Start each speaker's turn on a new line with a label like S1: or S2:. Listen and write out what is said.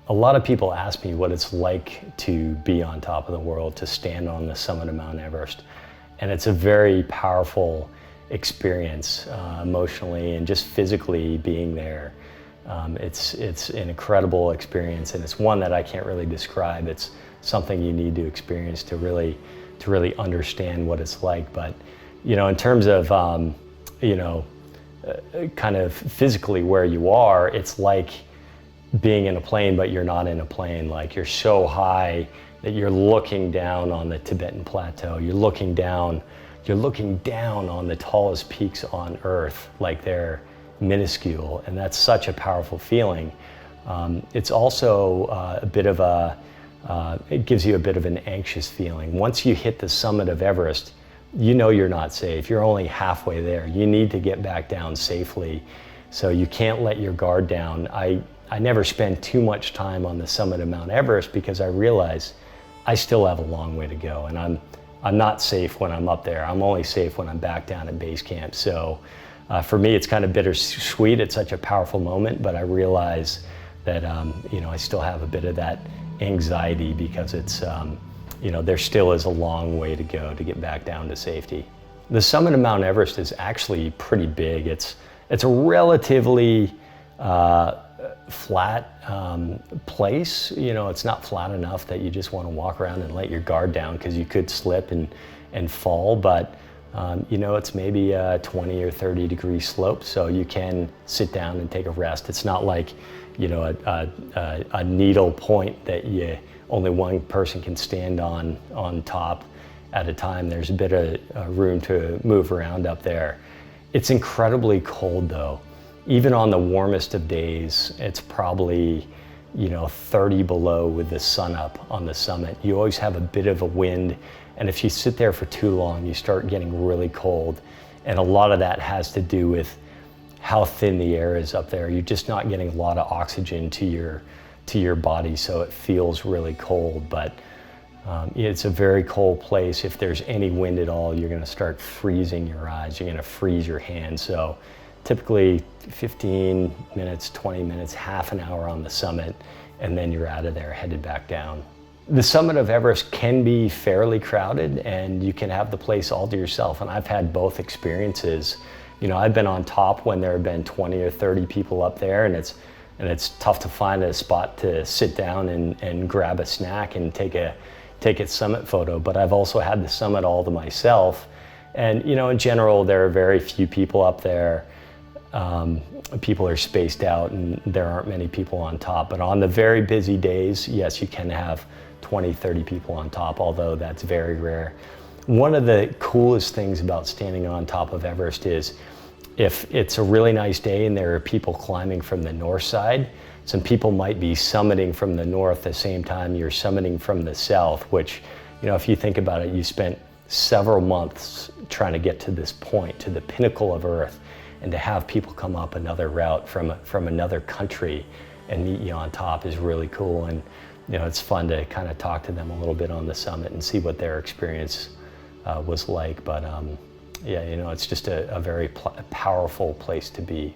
S1: A lot of people ask me what it's like to be on top of the world, to stand on the summit of Mount Everest. And it's a very powerful experience, emotionally and just physically being there. It's an incredible experience, and it's one that I can't really describe. It's something you need to experience to really understand what it's like. But, in terms of, kind of physically where you are, it's like being in a plane, but you're not in a plane. Like, you're so high that you're looking down on the Tibetan Plateau. You're looking down on the tallest peaks on Earth, like they're minuscule, and that's such a powerful feeling. It's also it gives you a bit of an anxious feeling. Once you hit the summit of Everest, you're not safe. You're only halfway there. You need to get back down safely, so you can't let your guard down. I never spend too much time on the summit of Mount Everest because I realize I still have a long way to go, and I'm not safe when I'm up there. I'm only safe when I'm back down at base camp. So for me, it's kind of bittersweet. It's such a powerful moment, but I realize that I still have a bit of that anxiety because it's there still is a long way to go to get back down to safety. The summit of Mount Everest is actually pretty big. It's a relatively flat place. It's not flat enough that you just want to walk around and let your guard down, because you could slip and fall, but it's maybe a 20 or 30 degree slope, so you can sit down and take a rest. It's not like a needle point that only one person can stand on top at a time. There's a bit of room to move around up there. It's incredibly cold though. Even on the warmest of days, it's probably 30 below with the sun up on the summit. You always have a bit of a wind, and if you sit there for too long, you start getting really cold. And a lot of that has to do with how thin the air is up there. You're just not getting a lot of oxygen to your body, so it feels really cold. But it's a very cold place. If there's any wind at all, you're gonna start freezing your eyes. You're gonna freeze your hands. So typically 15 minutes, 20 minutes, half an hour on the summit, and then you're out of there, headed back down. The summit of Everest can be fairly crowded, and you can have the place all to yourself, and I've had both experiences. I've been on top when there have been 20 or 30 people up there, and it's tough to find a spot to sit down and grab a snack and take a summit photo. But I've also had the summit all to myself, and in general there are very few people up there. People are spaced out and there aren't many people on top. But on the very busy days, yes, you can have 20, 30 people on top, although that's very rare. One of the coolest things about standing on top of Everest is if it's a really nice day and there are people climbing from the north side, some people might be summiting from the north the same time you're summiting from the south, which, if you think about it, you spent several months trying to get to this point, to the pinnacle of Earth. And to have people come up another route from another country and meet you on top is really cool. And it's fun to kind of talk to them a little bit on the summit and see what their experience was like. But it's just a very powerful place to be.